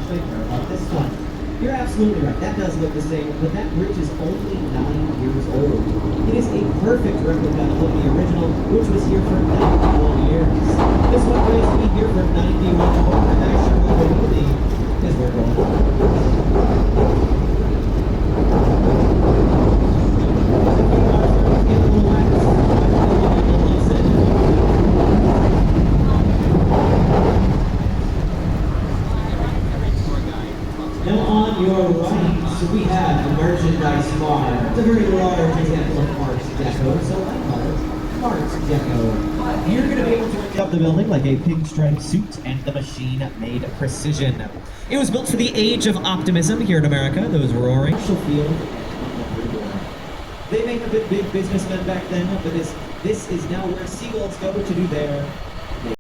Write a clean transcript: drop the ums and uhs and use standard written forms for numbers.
actually care about this one. You're absolutely right. That does look the same, but that bridge is only 9 years old. It is a perfect replica of the original, which was here for 91 years. This one bridge will be here for 91 more, and I sure hope it will be, because we're going. Now on your right, we have the Merchandise Mart. It's a very large example of Mark's Deco, so I call it Mark's Deco. You're going to be able to pick up the building like a pinstripe suit, and the machine made precision. It was built for the age of optimism here in America. Those roaring. Marshall Field. They may have been big businessmen back then, but this is now where seagulls go to do their